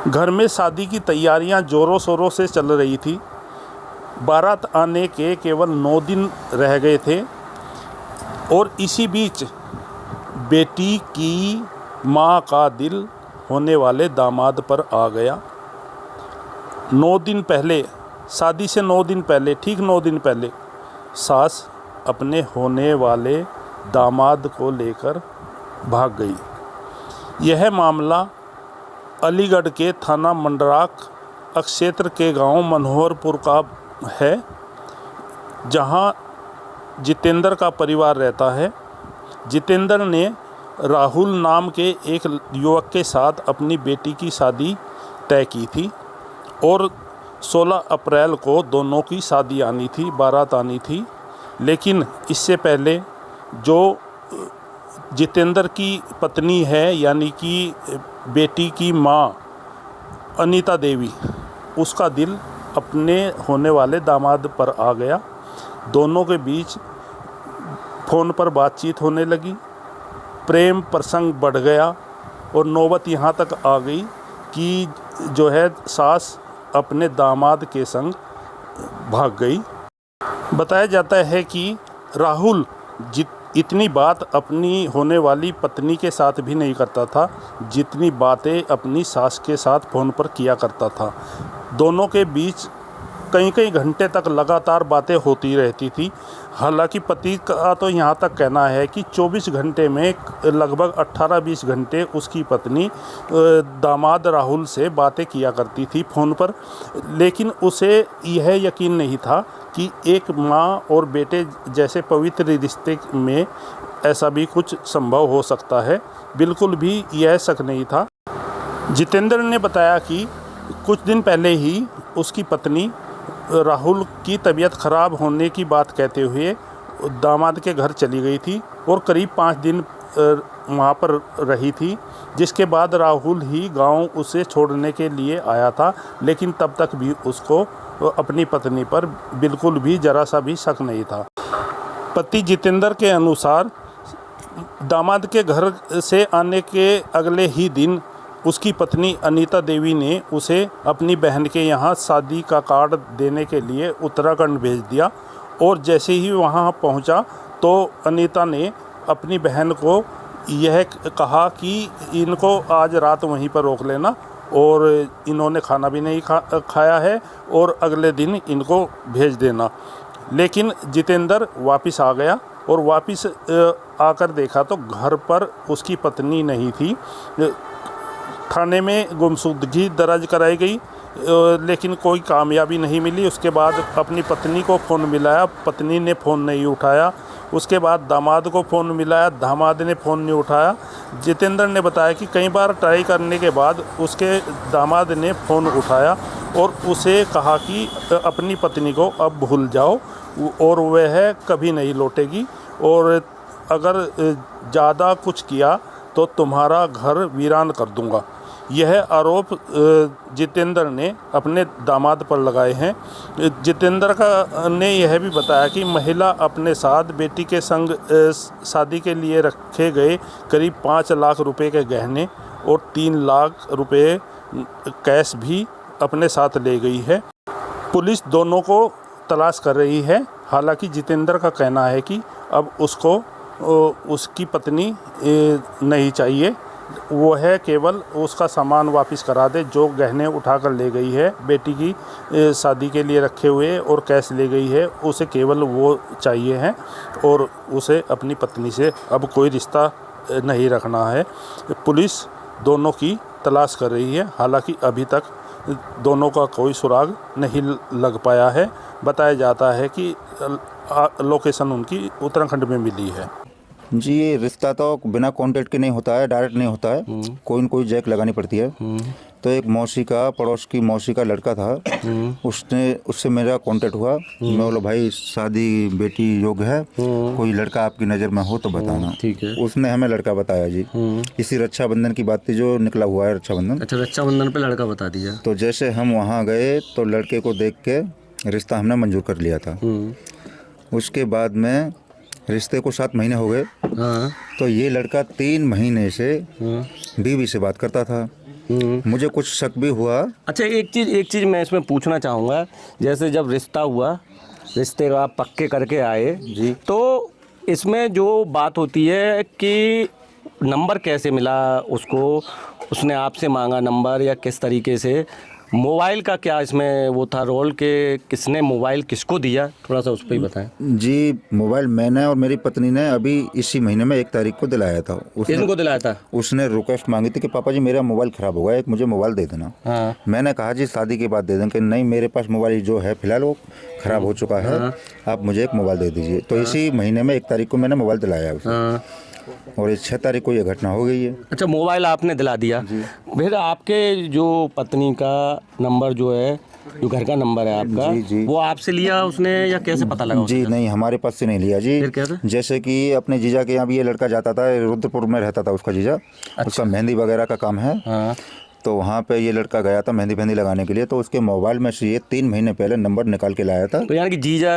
घर में शादी की तैयारियां जोरों शोरों से चल रही थी। बारात आने के केवल 9 दिन रह गए थे और इसी बीच बेटी की मां का दिल होने वाले दामाद पर आ गया। 9 दिन पहले, शादी से 9 दिन पहले, ठीक 9 दिन पहले, सास अपने होने वाले दामाद को लेकर भाग गई। यह मामला अलीगढ़ के थाना मंडराक क्षेत्र के गांव मनोहरपुर का है, जहां जितेंद्र का परिवार रहता है। जितेंद्र ने राहुल नाम के एक युवक के साथ अपनी बेटी की शादी तय की थी और 16 अप्रैल को दोनों की शादी आनी थी, बारात आनी थी। लेकिन इससे पहले जो जितेंद्र की पत्नी है, यानी कि बेटी की मां अनीता देवी, उसका दिल अपने होने वाले दामाद पर आ गया। दोनों के बीच फ़ोन पर बातचीत होने लगी, प्रेम प्रसंग बढ़ गया और नौबत यहाँ तक आ गई कि जो है सास अपने दामाद के संग भाग गई। बताया जाता है कि राहुल इतनी बात अपनी होने वाली पत्नी के साथ भी नहीं करता था जितनी बातें अपनी सास के साथ फ़ोन पर किया करता था। दोनों के बीच कई घंटे तक लगातार बातें होती रहती थी। हालांकि पति का तो यहाँ तक कहना है कि 24 घंटे में लगभग 18-20 घंटे उसकी पत्नी दामाद राहुल से बातें किया करती थी फ़ोन पर। लेकिन उसे यह यकीन नहीं था कि एक माँ और बेटे जैसे पवित्र रिश्ते में ऐसा भी कुछ संभव हो सकता है। बिल्कुल भी यह शक नहीं था। जितेंद्र ने बताया कि कुछ दिन पहले ही उसकी पत्नी राहुल की तबीयत ख़राब होने की बात कहते हुए दामाद के घर चली गई थी और करीब 5 दिन वहाँ पर रही थी, जिसके बाद राहुल ही गांव उसे छोड़ने के लिए आया था। लेकिन तब तक भी उसको अपनी पत्नी पर बिल्कुल भी ज़रा सा भी शक नहीं था। पति जितेंद्र के अनुसार दामाद के घर से आने के अगले ही दिन उसकी पत्नी अनीता देवी ने उसे अपनी बहन के यहाँ शादी का कार्ड देने के लिए उत्तराखंड भेज दिया और जैसे ही वहाँ पहुँचा तो अनीता ने अपनी बहन को यह कहा कि इनको आज रात वहीं पर रोक लेना और इन्होंने खाना भी नहीं खाया है और अगले दिन इनको भेज देना। लेकिन जितेंद्र वापस आ गया और वापस आकर देखा तो घर पर उसकी पत्नी नहीं थी। थाने में गुमशुदगी दर्ज कराई गई, लेकिन कोई कामयाबी नहीं मिली। उसके बाद अपनी पत्नी को फ़ोन मिलाया, पत्नी ने फ़ोन नहीं उठाया। उसके बाद दामाद को फ़ोन मिलाया, दामाद ने फ़ोन नहीं उठाया। जितेंद्र ने बताया कि कई बार ट्राई करने के बाद उसके दामाद ने फ़ोन उठाया और उसे कहा कि अपनी पत्नी को अब भूल जाओ और वह कभी नहीं लौटेगी और अगर ज़्यादा कुछ किया तो तुम्हारा घर वीरान कर दूंगा। यह आरोप जितेंद्र ने अपने दामाद पर लगाए हैं। जितेंद्र ने यह भी बताया कि महिला अपने साथ बेटी के संग शादी के लिए रखे गए करीब 5 लाख रुपए के गहने और 3 लाख रुपए कैश भी अपने साथ ले गई है। पुलिस दोनों को तलाश कर रही है। हालांकि जितेंद्र का कहना है कि अब उसको उसकी पत्नी नहीं चाहिए, वो है केवल उसका सामान वापस करा दे, जो गहने उठाकर ले गई है, बेटी की शादी के लिए रखे हुए और कैश ले गई है, उसे केवल वो चाहिए हैं और उसे अपनी पत्नी से अब कोई रिश्ता नहीं रखना है। पुलिस दोनों की तलाश कर रही है। हालांकि अभी तक दोनों का कोई सुराग नहीं लग पाया है। बताया जाता है कि लोकेशन उनकी उत्तराखंड में मिली है। जी, ये रिश्ता तो बिना कांटेक्ट के नहीं होता है, डायरेक्ट नहीं होता है, कोई न कोई जैक लगानी पड़ती है। तो एक मौसी का, पड़ोस की मौसी का लड़का था, उससे मेरा कांटेक्ट हुआ। मैं बोला भाई शादी बेटी योग्य है, कोई लड़का आपकी नज़र में हो तो बताना। ठीक है। उसने हमें लड़का बताया जी। इसी रक्षाबंधन की बात थी जो निकला हुआ है रक्षाबंधन। अच्छा, रक्षाबंधन पे लड़का बता दिया। तो जैसे हम वहाँ गए तो लड़के को देख के रिश्ता हमने मंजूर कर लिया था। उसके बाद में रिश्ते को 7 महीने हो गए। हाँ। तो ये लड़का 3 महीने से बीवी से बात करता था। मुझे कुछ शक भी हुआ। अच्छा, एक चीज़ मैं इसमें पूछना चाहूँगा, जैसे जब रिश्ता हुआ, रिश्ते का आप पक्के करके आए जी, तो इसमें जो बात होती है कि नंबर कैसे मिला उसको, उसने आपसे मांगा नंबर या किस तरीके से, मोबाइल का क्या इसमें वो था रोल के किसने मोबाइल किसको दिया, थोड़ा सा उस पर ही बताएं। जी, मोबाइल मैंने और मेरी पत्नी ने अभी इसी महीने में 1 तारीख को दिलाया था। इनको दिलाया था? उसने रिक्वेस्ट मांगी थी कि पापा जी मेरा मोबाइल ख़राब हो गया, एक मुझे मोबाइल दे देना। हाँ। मैंने कहा जी शादी के बाद दे दें, कि नहीं मेरे पास मोबाइल जो है फ़िलहाल वो ख़राब हो चुका है, आप मुझे एक मोबाइल दे दीजिए। तो इसी महीने में 1 तारीख को मैंने मोबाइल दिलाया उसे। हाँ। और इस 6 तारीख को ये घटना हो गई है। अच्छा, मोबाइल आपने दिला दिया, फिर आपके जो पत्नी का नंबर जो है, जो घर का नंबर है आपका, जी। वो आपसे लिया उसने या कैसे पता लगा जी उसका? नहीं, हमारे पास से नहीं लिया जी। फिर कैसे? जैसे कि अपने जीजा के यहाँ भी ये लड़का जाता था, रुद्रपुर में रहता था उसका जीजा। उसका मेहंदी वगैरह का काम है। हाँ। तो वहाँ पे ये लड़का गया था मेहंदी लगाने के लिए, तो उसके मोबाइल में से ये 3 महीने पहले नंबर निकाल के लाया था। तो यानी कि जीजा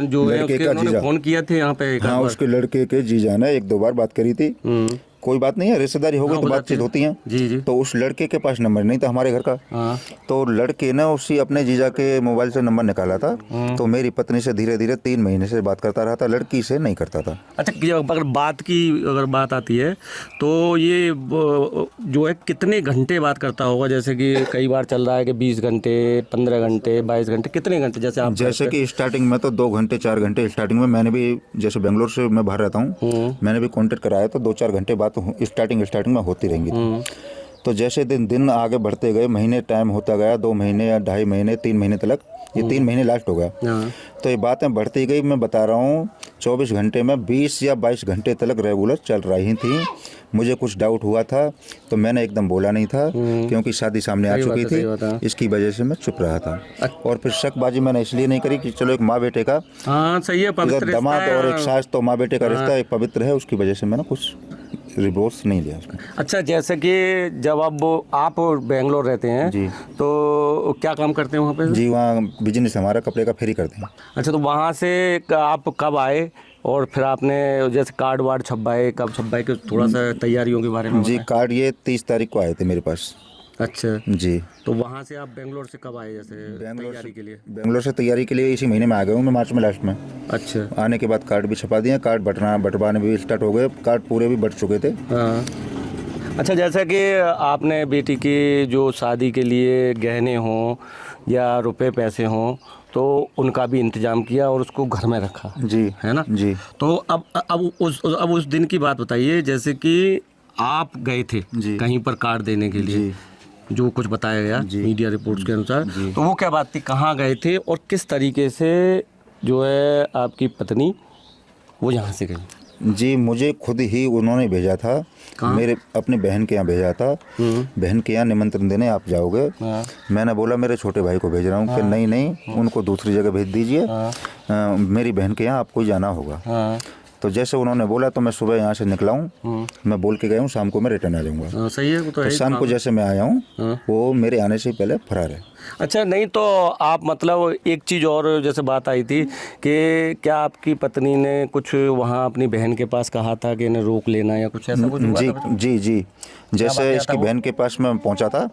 जो है लड़के उसके का उन्होंने जीजा। फोन किया थे यहाँ पे? हाँ, उसके लड़के के जीजा ने 1-2 बार बात करी थी। कोई बात नहीं है, रिश्तेदारी हो गई तो बातचीत होती है। जी। तो उस लड़के के पास नंबर नहीं था हमारे घर का। हाँ। तो लड़के ने उसी अपने जीजा के मोबाइल से नंबर निकाला था। तो मेरी पत्नी से धीरे धीरे 3 महीने से बात करता रहा था, लड़की से नहीं करता था। अच्छा, अगर बात आती है तो ये जो है कितने घंटे बात करता होगा? जैसे कि कई बार चल रहा है कि 20 घंटे, 15 घंटे, 22 घंटे, कितने घंटे? जैसे कि स्टार्टिंग में तो 2 घंटे 4 घंटे स्टार्टिंग में, मैंने भी जैसे बेंगलोर से मैं बाहर रहता हूँ, मैंने भी कॉन्टेक्ट कराया तो 2-4 घंटे बात स्टार्टिंग में होती रहेंगी थी। तो जैसे दिन आगे बढ़ते गए, महीने टाइम होता गया, 2 महीने या 2.5 महीने 3 महीने तक, ये 3 महीने लास्ट हो गया। तो ये बातें बढ़ती गई, मैं बता रहा हूँ 24 घंटे में 20 या 22 घंटे तक रेगुलर चल रही थी। मुझे कुछ डाउट हुआ था तो मैंने एकदम बोला नहीं था, क्योंकि शादी सामने आ चुकी थी, इसकी वजह से मैं चुप रहा था। और फिर शकबाजी मैंने इसलिए नहीं करी कि चलो एक माँ बेटे का, हाँ सही है, पवित्र दामाद और एक सास, तो माँ बेटे का रिश्ता एक पवित्र है, उसकी वजह से मैंने कुछ रिवोर्स नहीं लिया उसमें। अच्छा, जैसे कि जब अब आप बेंगलोर रहते हैं जी, तो क्या काम करते हैं वहाँ पे? जी, वहाँ बिजनेस हमारा कपड़े का फेरी करते हैं। अच्छा, तो वहाँ से आप कब आए और फिर आपने जैसे कार्ड वार्ड छपवाए, कब छपवाए, कि थोड़ा सा तैयारियों के बारे में जी, बताएं। कार्ड ये 30 तारीख को आए थे मेरे पास। अच्छा जी, तो वहाँ से आप बेंगलोर से कब आए, जैसे तैयारी के लिए? बेंगलोर से तैयारी के लिए इसी महीने में आ गया हूँ मैं, मार्च में लास्ट में। अच्छा। आने के बाद कार्ड भी छपा दिए, कार्ड बंटवाने भी स्टार्ट हो गए, कार्ड पूरे भी बट चुके थे। हाँ। अच्छा, जैसा कि आपने बेटी की जो शादी के लिए गहने हों या रुपए पैसे हों तो उनका भी इंतजाम किया और उसको घर में रखा, जी, है ना? जी। तो अब उस दिन की बात बताइए, जैसे कि आप गए थे कहीं पर कार्ड देने के लिए, जो कुछ बताया गया मीडिया रिपोर्ट्स के अनुसार, तो वो क्या बात थी, कहाँ गए थे और किस तरीके से जो है आपकी पत्नी वो यहाँ से गई? जी, मुझे खुद ही उन्होंने भेजा था, मेरे अपनी बहन के यहाँ भेजा था। बहन के यहाँ निमंत्रण देने आप जाओगे। मैंने बोला मेरे छोटे भाई को भेज रहा हूँ, कि नहीं उनको दूसरी जगह भेज दीजिए, मेरी बहन के यहाँ आपको जाना होगा। तो जैसे उन्होंने बोला तो मैं सुबह यहाँ से निकला हूँ, मैं बोल के गया हूँ शाम को मैं रिटर्न आ जाऊँगा। सही है, वो तो है। शाम को जैसे मैं आया हूँ वो मेरे आने से पहले फरार है। अच्छा, नहीं तो आप मतलब एक चीज़ और जैसे बात आई थी कि क्या आपकी पत्नी ने कुछ वहाँ अपनी बहन के पास कहा था कि इन्हें रोक लेना या कुछ ऐसा कुछ हुआ था? जी, जैसे इसकी बहन के पास मैं पहुँचा था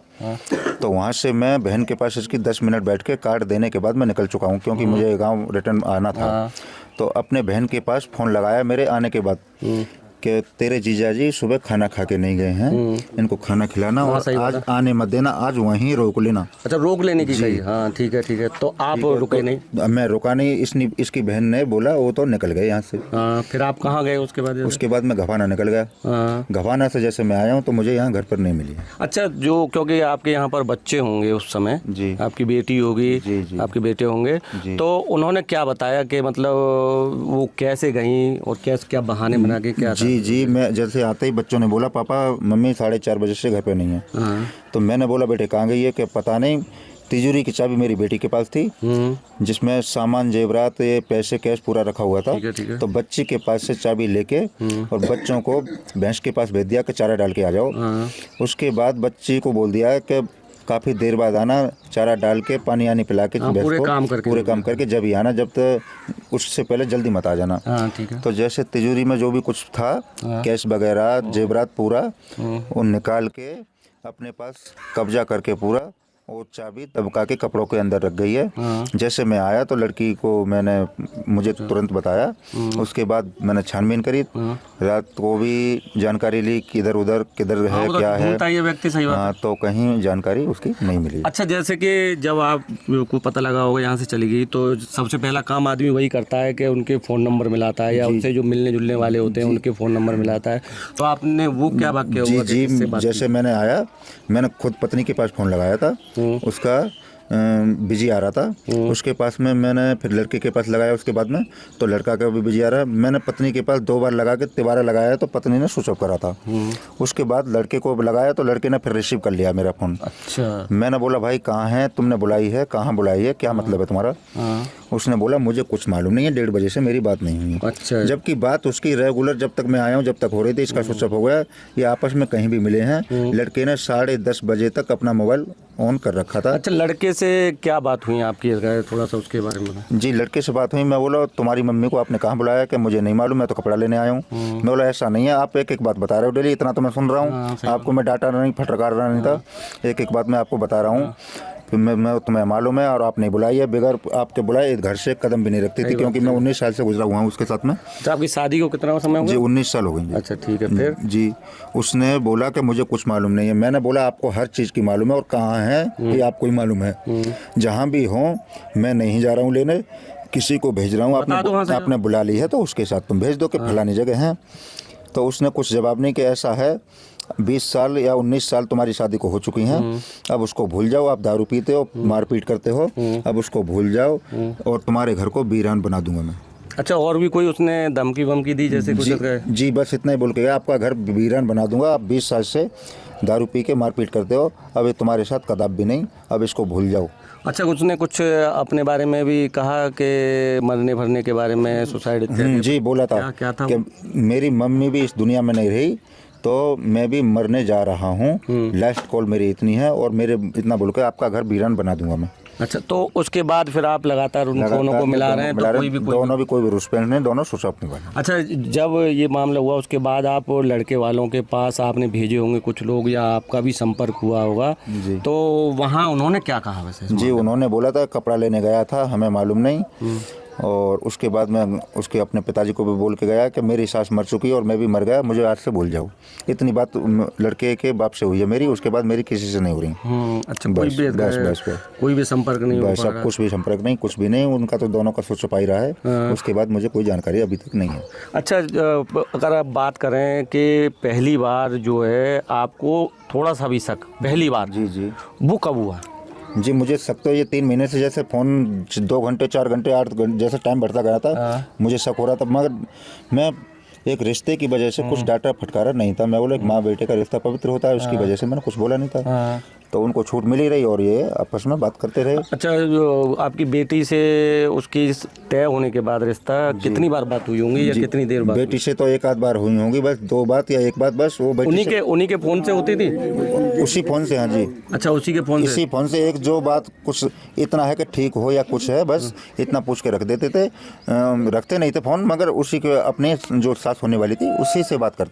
तो वहाँ से मैं बहन के पास इसकी 10 मिनट बैठ के कार्ड देने के बाद मैं निकल चुका हूँ, क्योंकि मुझे गाँव रिटर्न आना था। तो अपने बहन के पास फ़ोन लगाया मेरे आने के बाद कि तेरे जीजा जी सुबह खाना खा के नहीं गए हैं, इनको खाना खिलाना और आज आने मत देना, आज वहीं रोक लेना। अच्छा, रोक लेने की कही? हाँ ठीक है। तो आप रुके नहीं? मैं रुका नहीं, इसकी बहन ने बोला, वो तो निकल गए यहाँ से। फिर आप कहाँ गए उसके बाद? उसके बाद मैं घवाना निकल गया। घवाना से जैसे मैं आया हूँ तो मुझे यहाँ घर पर नहीं मिली। अच्छा, जो क्योंकि आपके यहाँ पर बच्चे होंगे उस समय, जी, आपकी बेटी होगी, आपके बेटे होंगे, तो उन्होंने क्या बताया कि मतलब वो कैसे गई और क्या बहाने बना के क्या? जी, मैं जैसे आते ही बच्चों ने बोला पापा मम्मी 4:30 बजे से घर पे नहीं है। तो मैंने बोला बेटे कहाँ गई है? कि पता नहीं। तिजोरी की चाबी मेरी बेटी के पास थी, जिसमें सामान जेवरात पैसे कैश पूरा रखा हुआ था। ठीक है। तो बच्ची के पास से चाबी लेके और बच्चों को भैंस के पास भेज दिया कि चारा डाल के आ जाओ। उसके बाद बच्ची को बोल दिया कि काफ़ी देर बाद आना, चारा डाल के पानी आनी पिला के पूरे काम करके जब ही आना, जब तक उससे पहले जल्दी मत आ जाना। ठीक है। तो जैसे तिजोरी में जो भी कुछ था कैश वगैरह जेवरात पूरा वो निकाल के अपने पास कब्जा करके पूरा और चाबी दबका के कपड़ों के अंदर रख गई है। जैसे मैं आया तो लड़की को मुझे तुरंत बताया। उसके बाद मैंने छानबीन करी, रात को भी जानकारी ली कि इधर उधर किधर है क्या है। ये व्यक्ति सही बात है। हाँ, तो कहीं जानकारी उसकी नहीं मिली। अच्छा, जैसे कि जब आपको पता लगा होगा यहाँ से चली गई तो सबसे पहला काम आदमी वही करता है कि उनके फ़ोन नंबर मिलाता है या उनसे जो मिलने जुलने वाले होते हैं उनके फ़ोन नंबर मिलाता है। तो आपने वो क्या वाक्य हुआ? जी, जैसे मैंने आया, मैंने खुद पत्नी के पास फ़ोन लगाया था, उसका बिजी आ रहा था। उसके पास में मैंने फिर लड़के के पास लगाया, उसके बाद में तो लड़का का भी बिजी आ रहा है। मैंने पत्नी के पास 2 बार लगा के तिबारा लगाया तो पत्नी ने स्विच ऑफ करा था। उसके बाद लड़के को लगाया तो लड़के ने फिर रिसीव कर लिया मेरा फ़ोन। अच्छा। मैंने बोला भाई कहाँ है, तुमने बुलाई है, कहाँ बुलाई है, क्या मतलब है तुम्हारा? उसने बोला मुझे कुछ मालूम नहीं है, 1:30 बजे से मेरी बात नहीं हुई। अच्छा। जबकि बात उसकी रेगुलर जब तक मैं आया हूँ जब तक हो रही थी, इसका स्विच ऑफ हो गया। ये आपस में कहीं भी मिले हैं। लड़के ने 10:30 बजे तक अपना मोबाइल ऑन कर रखा था। अच्छा, लड़के से क्या बात हुई आपकी, थोड़ा सा उसके बारे में? जी, लड़के से बात हुई। मैं बोला तुम्हारी मम्मी को आपने कहाँ बुलाया? कि मुझे नहीं मालूम, मैं तो कपड़ा लेने आया हूँ। मैं बोला ऐसा नहीं है, आप एक एक बात बता रहे हो डेली, इतना तो मैं सुन रहा हूँ। आपको मैं डाटा नहीं फटकार रहा नहीं था, एक एक बात मैं आपको बता रहा हूँ। फिर मैं तुम्हें मालूम है और आप नहीं बुलाई है, बगैर आपके बुलाए घर से एक कदम भी नहीं रखती थी, क्योंकि मैं 19 साल से गुजरा हुआ हूँ उसके साथ में। तो आपकी शादी को कितना समय हो गया? जी 19 साल हो गए। अच्छा, ठीक है। फिर जी, उसने बोला कि मुझे कुछ मालूम नहीं है। मैंने बोला आपको हर चीज़ की मालूम है और कहाँ है ये आपको ही मालूम है। जहाँ भी हो मैं नहीं जा रहा हूँ लेने, किसी को भेज रहा हूँ, आपने बुला ली है तो उसके साथ तुम भेज दो कि फलानी जगह है। तो उसने कुछ जवाब नहीं कि ऐसा है 20 साल या 19 साल तुम्हारी शादी को हो चुकी हैं, अब उसको भूल जाओ। आप दारू पीते हो, मारपीट करते हो, अब उसको भूल जाओ और तुम्हारे घर को वीरान बना दूंगा मैं। अच्छा, और भी कोई उसने धमकी वमकी दी जैसे कुछ? जी, बस इतना ही बोल के गया, आपका घर वीरान बना दूंगा। आप 20 साल से दारू पी के मारपीट करते हो, अब ये तुम्हारे साथ कदाप भी नहीं, अब इसको भूल जाओ। अच्छा, उसने कुछ अपने बारे में भी कहा कि मरने भरने के बारे में, सुसाइड? जी, बोला था क्या था कि मेरी मम्मी भी इस दुनिया में नहीं रही तो मैं भी मरने जा रहा हूँ, लास्ट कॉल मेरी इतनी है और मेरे इतना बोल के आपका घर वीरान बना दूंगा मैं। अच्छा, तो उसके बाद फिर आप लगातार उन दोनों को मिला रहे हैं? तो कोई भी रिस्पेक्ट नहीं, दोनों स्विच ऑफ नहीं। अच्छा, जब ये मामला हुआ उसके बाद आप लड़के वालों के पास आपने भेजे होंगे कुछ लोग या आपका भी संपर्क हुआ होगा, तो वहाँ उन्होंने क्या कहा वैसे? जी, उन्होंने बोला था कपड़ा लेने गया था, हमें मालूम नहीं। और उसके बाद मैं उसके अपने पिताजी को भी बोल के गया कि मेरी सास मर चुकी है और मैं भी मर गया, मुझे आज से भूल जाओ। इतनी बात लड़के के बाप से हुई है मेरी, उसके बाद मेरी किसी से नहीं हो रही। अच्छा, कोई भी संपर्क नहीं? बस अब कुछ भी संपर्क नहीं, कुछ भी नहीं। उनका तो दोनों का सोच छुपा ही रहा है। उसके बाद मुझे कोई जानकारी अभी तक नहीं है। अच्छा, अगर आप बात करें कि पहली बार जो है आपको थोड़ा सा भी शक, पहली बार जी वो कब हुआ? जी, मुझे शक तो ये 3 महीने से, जैसे फ़ोन 2 घंटे 4 घंटे 8 घंटे जैसे टाइम बढ़ता गया था, मुझे शक हो रहा था। मगर मैं एक रिश्ते की वजह से कुछ डाटा फटकारा नहीं था। मैं बोला एक माँ बेटे का रिश्ता पवित्र होता है, उसकी वजह से मैंने कुछ बोला नहीं था। तो उनको छूट मिली रही और ये आपस में बात करते रहे। अच्छा, जो आपकी बेटी से उसकी तय होने के बाद रिश्ता कितनी बार बात हुई होंगी या कितनी देर बाद? बेटी से तो 1 आध बार हुई होंगी, बस 2 बात या 1 बात बस। वो उन्हीं के फ़ोन से होती थी? उसी फ़ोन से। हाँ जी। अच्छा, उसी के फ़ोन से? इसी फ़ोन से एक जो बात कुछ इतना है कि ठीक हो या कुछ है, बस इतना पूछ के रख देते थे। रखते नहीं थे फ़ोन, मगर उसी के अपने जो सास होने वाली थी उसी से बात करते